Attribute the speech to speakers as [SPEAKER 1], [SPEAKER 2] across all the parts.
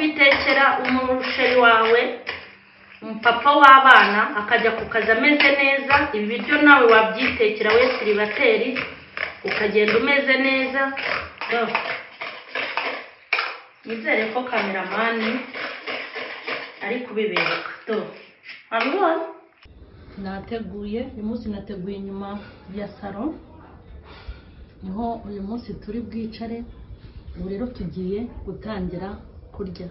[SPEAKER 1] kwitekera umusheri wawe papa w'abana akajya kukaza ameze neza, ibi biryo nawe wabyitekera we siribateri ukagenda umeze neza. Nizere ko kameramani ari kubibereka. Abibona nateguye uyu munsi, nateguye inyuma ya salo, niho uyu munsi turi bwicare. Ubu rero tugiye gutangira kurya.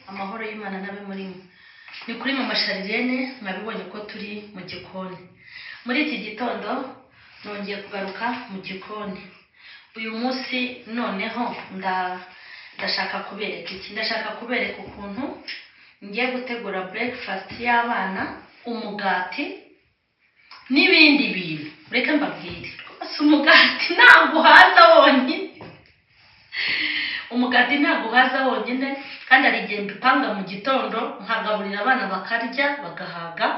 [SPEAKER 1] Amahoro y'Imana nabe muri mwe. Ni kuri mama Sharirene, mwabibonye ko turi mu gikoni. Muri iki gitondo nongeye kugaruka mu gikoni. Uyu munsi noneho ndashaka kubereka iki. Ndashaka kubereka ukuntu ngiye gutegura breakfast y'abana, umugati n'ibindi bintu. Reka mbabwire, umugati ntabwo haza wonyine. Umugati ntabwo haza wonyine, kandi ari igihe mbipanga mu gitondo nkagaburira abana bakarya bagahaga,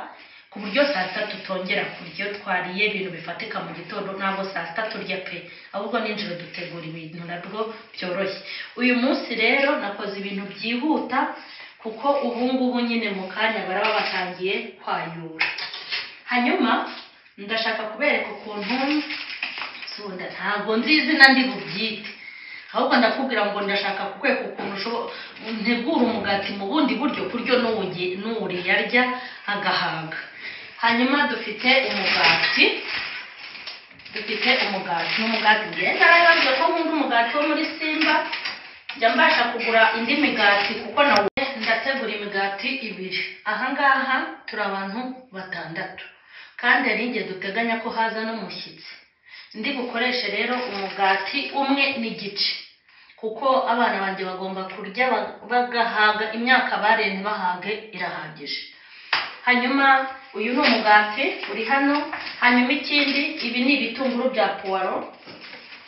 [SPEAKER 1] ku buryo saa sita tutongera kurya. Twariye ibintu bifatika mu gitondo, ntabwo saa sita turya pe, ahubwo nijoro dutegura ibintu nabwo byoroshye. Uyu munsi rero nakoze ibintu byihuta, kuko ubu ngubu nyine mu kanya baraba batangiye kwayura. Hanyuma ndashaka kubereka ukuntu ntabwo nzi izina ndi bubyite, ahubwo ndakubwira ngo ndashaka kukwereka ukuntu ntegura umugati mu bundi buryo, kuryo n'uri yarya agahaga. Hanyuma dufite umugati ngenda arabanje ko nkunda umugati wo muri Simba, njya mbasha kugura indi migati kuko nawe ndategura imigati ibiri. Aha ngaha turi abantu 6, kandi ari ngiye duteganya ko haza n'umushyitsi. Ndi gukoresha rero umugati umwe n'igice, kuko abana banjye bagomba kurya bagahaga, imyaka barene bahage irahagije. Hanyuma uyu ni umugati uri hano. Hanyuma ikindi, ibi ni ibitunguru bya puwaro,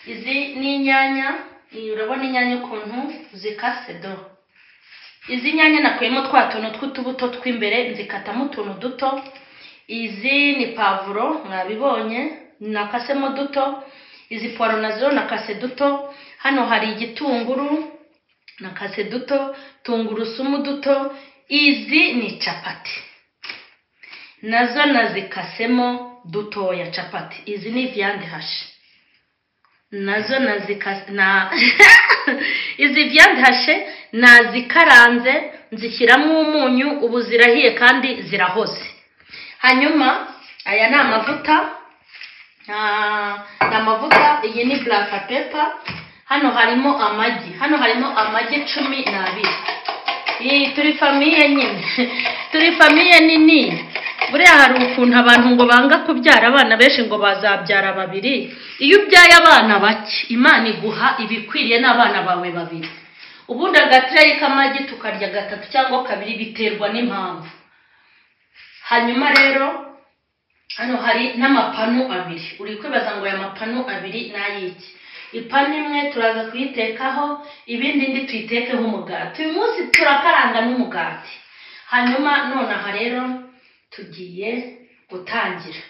[SPEAKER 1] izi ni inyanya. Urabona inyanya ukuntu zikase do. Izi nyanya nakuyemo twa tuntu tw'utubuto tw'imbere, nzikatamo utuntu duto. Izi ni pavuro, mwabibonye nakasemo duto. Izi puwaro nazo nakase duto. Hano hari igitunguru nakase duto, tungurusumu duto. Izi ni capati, nazo nazikasemo dutoya capati. Izi ni viande hashi, nazo nazikase izi viande hashi nazikaranze, nzishyiramo umunyu, ubu zirahiye kandi zirahoze. Hanyuma aya ni amavuta, iyi ni black pepper. Hano harimo amagi, amagi 12. Turi famiye nyine, turi famiye nini. Buriya hari ukuntu abantu ngo banga kubyara abana benshi ngo bazabyara 2. Iyo ubyaye abana bake, Imana iguha ibikwiriye n'abana bawe 2. Ubundi agatire k'amagi tukarya 3 cyangwa 2 biterwa n'impamvu. Hanyuma rero hano hari n'amapanu 2. Uri kwibaza ngo aya mapanu 2 nayiki? ipanu imwe turaza kuyitekaho, ibindi ndi tuyitekeho umugati. Uyu munsi turakaranga n'umugati. Hanyuma nonaha rero tugiye gutangira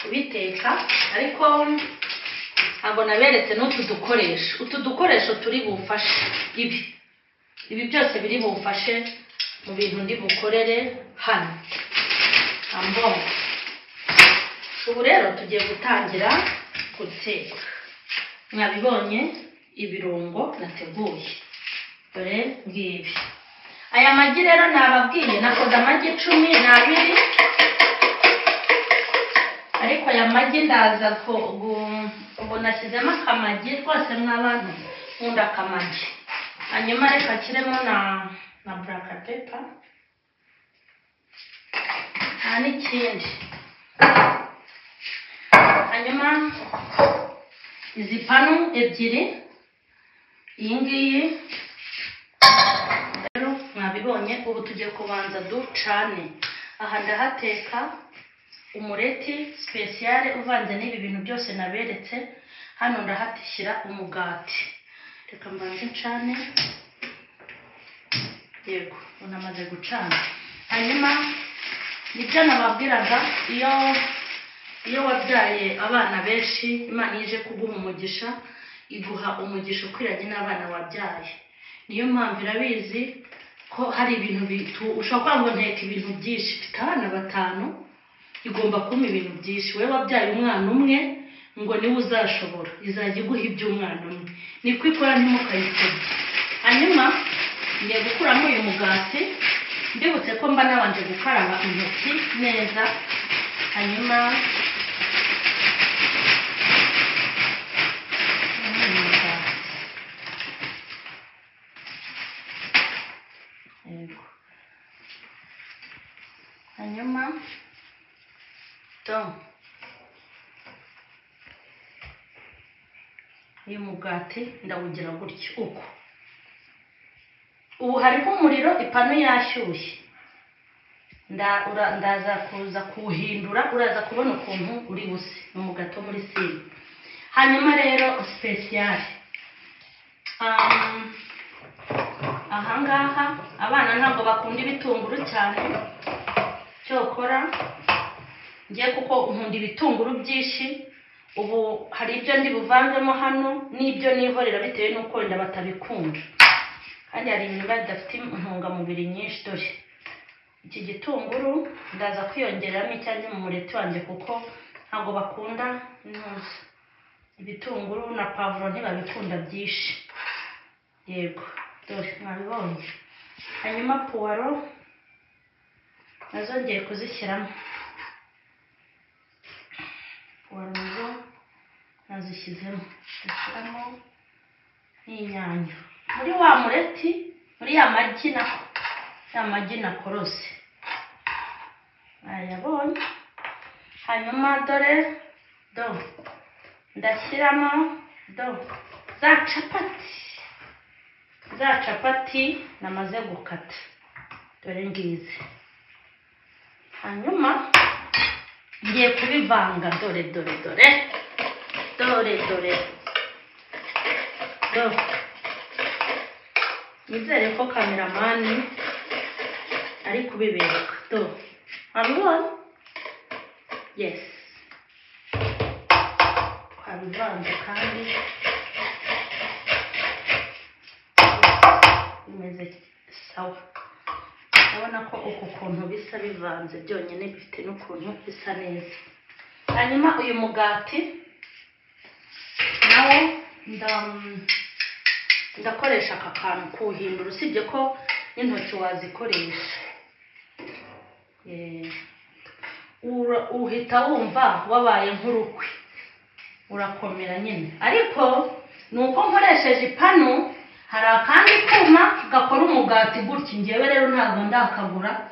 [SPEAKER 1] kubiteka, ariko ntabwo naberetse n'utu dukoresho turi bufashe. Ibi byose biri bufashe mu bintu ndi bukorere hano. Ubu rero tugiye gutangira guteka. Mwabibonye ibirungo nateguye, dore ngibi. Aya magi rero nababwiye nakoze amagi 12, ariko aya magi ndaza ubu nashyizemo akamagi rwose mw'abantu nkunda akamagi. Hanyuma reka kiremo na black pepper n'ikindi. Hanyuma izi panu ebyiri, iyi ngiyi rero mwabibonye. Ubu tugiye kubanza ducane. Aha ndahateka umureti special uvanze n'ibi bintu byose naberetse. Hano ndahatishyira umugati. Reka mbanze ncane. Yego, unamaze gucana. Hanyuma nibyo nababwiraga, iyo wabyaye abana benshi, Imana ije kuguha umugisha, iguha umugisha ukwiranye n'abana wabyaye. Niyo mpamvu irabizi ko hari ibintu ushobora kuvuga ngo nteka ibintu byinshi. Mfite abana 5, igomba kumpa ibintu byinshi. Wewe wabyaye umwana umwe ngo niwe uzashobora, izajya iguha iby'umwana umwe. Niko ikora, ntimukayitege. Hanyuma ngiye gukuramo uyu mugati. Ndibutse ko mba nabanje gukaraba intoki neza. Hanyuma uyu mugati ndawugira gutyo uko. Ubu hariho umuriro, ipanu yashyushye. Ndaza kuza kuwuhindura, uraza kubona ukuntu uri buse. Ni umugati wo muri siri. Hanyuma rero special, ahangaha abana ntabwo bakunda ibitunguru cyane, cyokora ngiye kuko nkunda ibitunguru byinshi. Ubu hari ibyo ndi buvangemo hano n'ibyo nihorera bitewe n'uko wenda batabikunda, kandi hari ibintu bidafite intungamubiri nyinshi. Dore iki gitunguru ndaza kwiyongeramo icyanjye mu mureti wanjye, kuko ntabwo bakunda ibitunguru na pavuro, ntibabikunda byinshi. Yego, dore mwabibonye. Hanyuma puwaro nazo ngiye kuzishyiramo. Puwaro nazo nazishyizemo. Dushyiramo n'inyanya muri wa mureti, muri ya magi nakorose. Ayabonye. Hanyuma dore ndashyiramo za capati namaze gukata. Dore ngizi. Hanyuma ngiye kubivanga. Dore nizere ko kameramani ari kubibereka. Abibona? Yes. Kwabivanze kandi bimeze sawa. Urabona ko uku kuntu bisa bivanze byonyine bifite n'ukuntu bisa neza. Hanyuma uyu mugati nawo ndakoresha aka kantu kuwuhindura, usibye ko n'intoki wazikoresha. Uhita wumva wabaye nk'urukwi, urakomera nyine. Ariko nuko nkoresheje ipanu, hari akandi kuma gakora umugati gutya. Ngewe rero ntabwo ndakagura,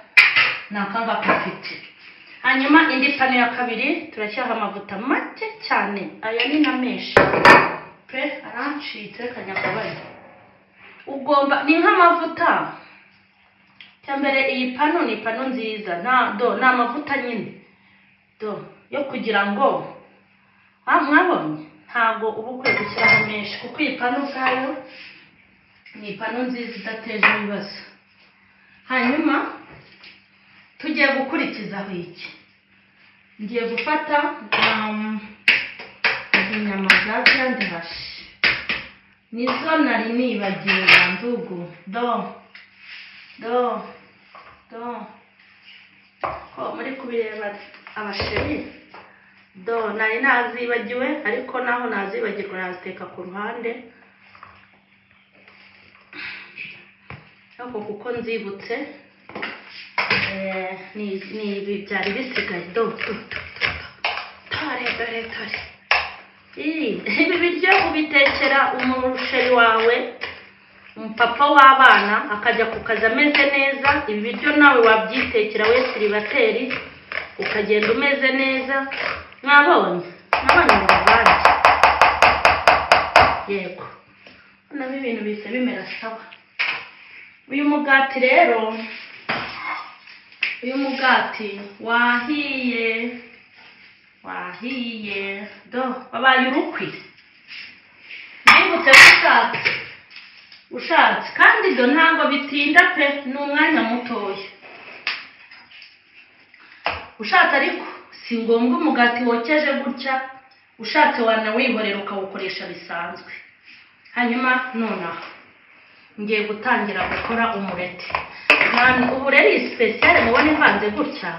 [SPEAKER 1] nakangaka mfite. Hanyuma indi panu ya kabiri turashyiraho amavuta make cyane. Aya ni na menshi pe, arancitse kanyakabaye. Ugomba ni nk'amavuta. Cyambere iyi panu ni panu nziza, na amavuta nyine yo kugira ngo mwabonye ntabwo uba ukwiye gushyiraho menshi kuko iyi pano ubwayo ni ipanu nziza idateje ibibazo. Hanyuma tugiye gukurikizaho iki, ngiye gufata inyama za viande hashi, nizo nari nibagiwe bandugu. Ko muri kubireba abasheri, nari nazibagiwe, ariko naho nazibagirwa naziteka ku ruhande, ariko kuko nzibutse ni byari bisigaye. Tore ibi biryo ubitekera umusheri wawe, umupapa w'abana akajya ku kazi ameze neza. Ibi biryo nawe wabyitekera we siribateri ukagenda umeze neza. Mwabonye mubavanye, yego nabo ibintu bise bimera sawa. Uyu mugati rero, uyu mugati wahiye wabaye urukwi. Nibutse ushatse kandi ntabwo bitinda pe, ni umwanya mutoya ushatse, ariko si ngombwa umugati wokeje gutya. Ushatse wanawihorera ukawukoresha bisanzwe. Hanyuma nonaha ngiye gutangira gukora umureti. Ubu rero iyi special mubona ivanze gutya,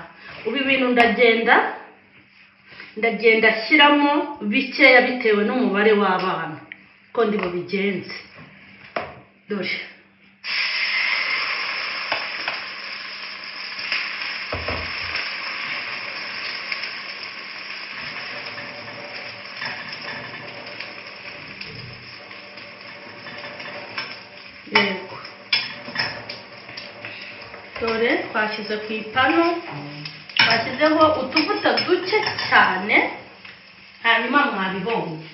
[SPEAKER 1] ubu ibintu ndagenda shyiramo bikeya bitewe n'umubare w'abana ko ndi bubigenze. Dore yego, dore twashyize ku ipanu, twashyizeho utuvuta duke cyane. Hanyuma mwabibonye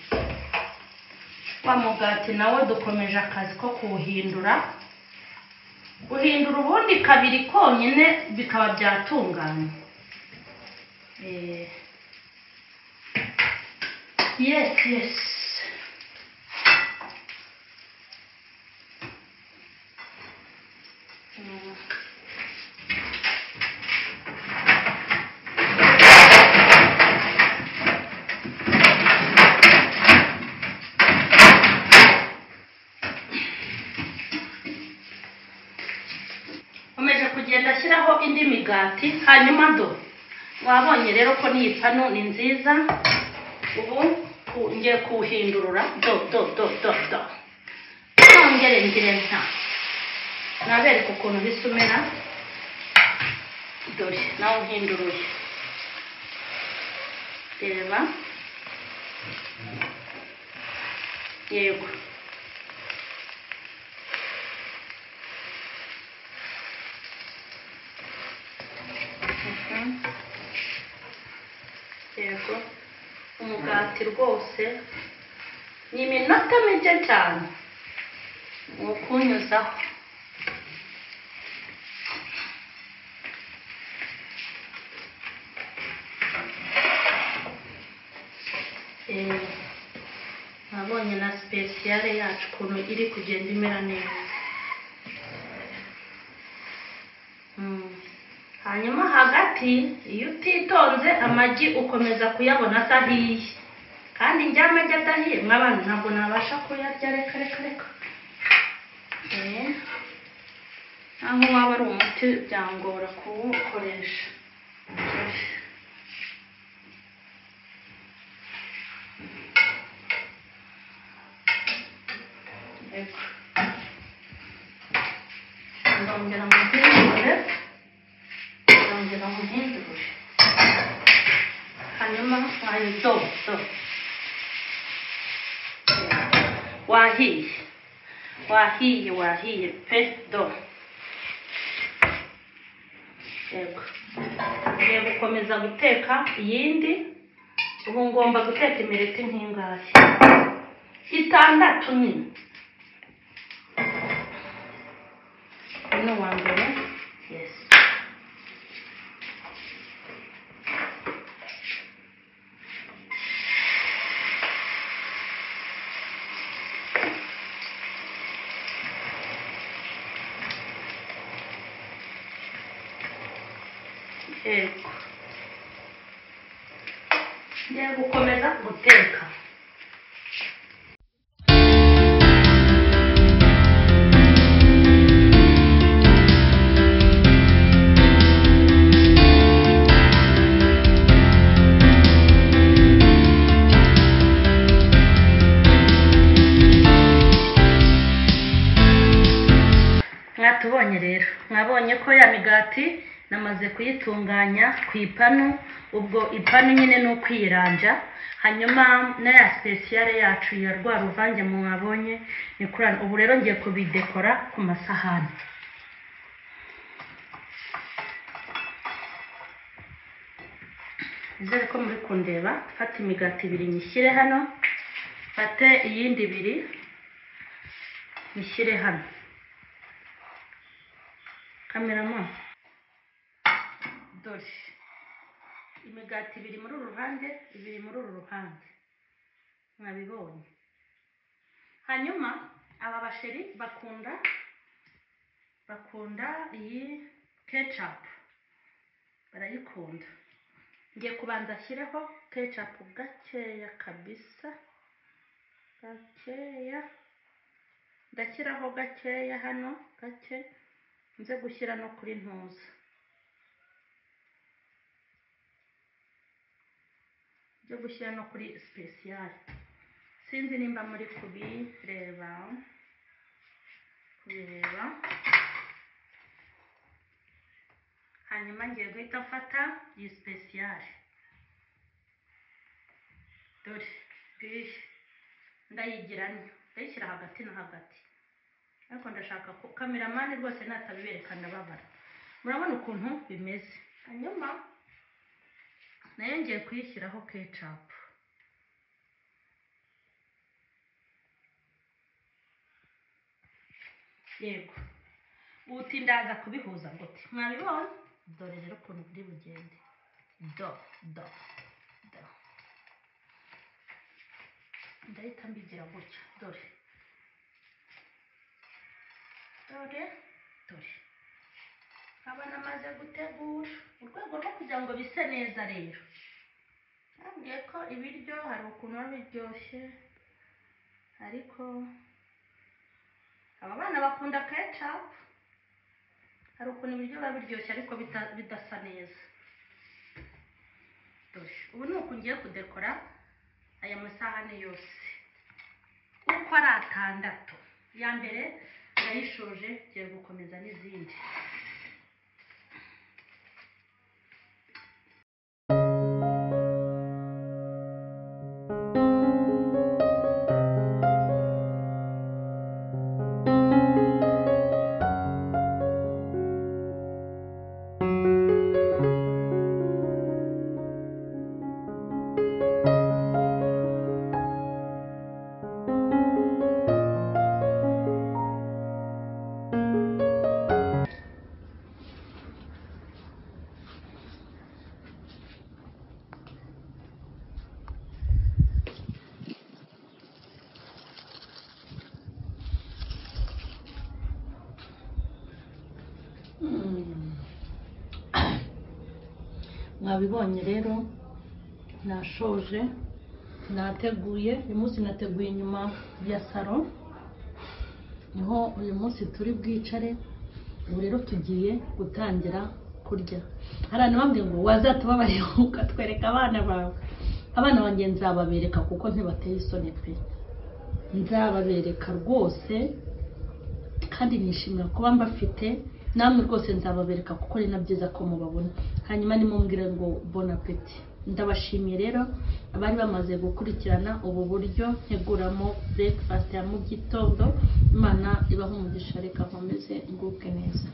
[SPEAKER 1] wa mugati nawe dukomeje akazi ko kuwuhindura, ubundi kabiri konyine bikaba byatunganye. Yes. Kugenda ashyiraho indi migati. Hanyuma wabonye rero ko n'iyi panu ni nziza. Ubu ngiye kuwuhindurura. Nongere ngire nabereka ukuntu bisumera. Dore nawe uhinduruye, reba. Yego, yego, umugati rwose ni iminota mike cyane ukunyuzaho. Nabonye na special yacu ukuntu iri kugenda imera neza. Hanyuma hagati iyo utitonze amagi ukomeza kuyabona atahiye, kandi njya amagi adahiye mw'abana ntabwo nabasha kuyarya. Reka aho waba ari umuti byangora kuwukoresha. Ndongera muhindure. Hanyuma wahiye pe. Yego, ngiye gukomeza guteka iyindi. Ubu ngomba guteka imireti nk'ingahe? 6 nyine. Uno wa mbere, yes. yego ngiye gukomeza guteka. Mwatubonye rero, mwabonye ko ya migati namaze kuyitunganya ku ipanu. Ubwo ipanu nyine ni ukwiranja, hanyuma na ya speciale yacu ya rwa ruvange mwabonye ni kurana. Ubu rero ngiye kubidekora ku masahani. Izere ko muri kundeba. Fata imigati ibiri nyishyire hano, fate iyindi ibiri nyishyire hano. Kamerama, dore imigati ibiri muri uru ruhande, ibiri muri uru ruhande, mwabibonye. Hanyuma aba basheri bakunda iyi ketchup, barayikunda. Ngiye kubanza ashyireho ketchup gakeya kabisa, gakeya. Ndashyiraho gakeya hano, gake. Nze gushyira no kuri ntuza. Nze gushyira no kuri special. Sinzi nimba muri kubireba. Hanyuma ngiye guhita mfata iyi special. Dore ngiye ndayigiranye. Ndayishyira hagati na hagati. Ariko ndashaka ko kameramani rwose natabibereka ndababara. Murabona ukuntu bimeze. Hanyuma nayo ngiye kuyishyiraho ketchup. Yego. Uti ndaza kubihuza gute? Mwabibona? Dore rero ukuntu biri bugende. Do. Ndahita mbigira gutya. Dore. Aba namaze gutegura urwego rwo kugira ngo bise neza rero. Nabwiye ko ibiryo hari ukuntu biba biryoshye, ariko aba bana bakunda ketchup. Hari ukuntu ibiryo biba biryoshye ariko bidasa neza. Dore ubu ni uku ngiye kudekora aya masahani yose uko ari 6. Ya mbere ndayishoje, ngiye gukomeza n'izindi. Mwabibonye rero, nashoje, nateguye. Uyu munsi nateguye inyuma ya salo, niho uyu munsi turi bwicare. Ubu rero tugiye gutangira kurya. Harana bambwiye ngo wazatubabarira ukatwereka abana bawe. Abana banjye nzababereka kuko ntibateye isoni pe. Nzababereka rwose, kandi nishimira kuba mbafite. Namwe rwose nzababereka kuko ari nabyiza ko mubabona. Hanyuma nimumbwire ngo bon appétit. Ndabashimiye rero abari bamaze gukurikirana ubu buryo nteguramo breakfast ya mu gitondo. Imana ibahe umugisha, reka nkomeze nguke neza.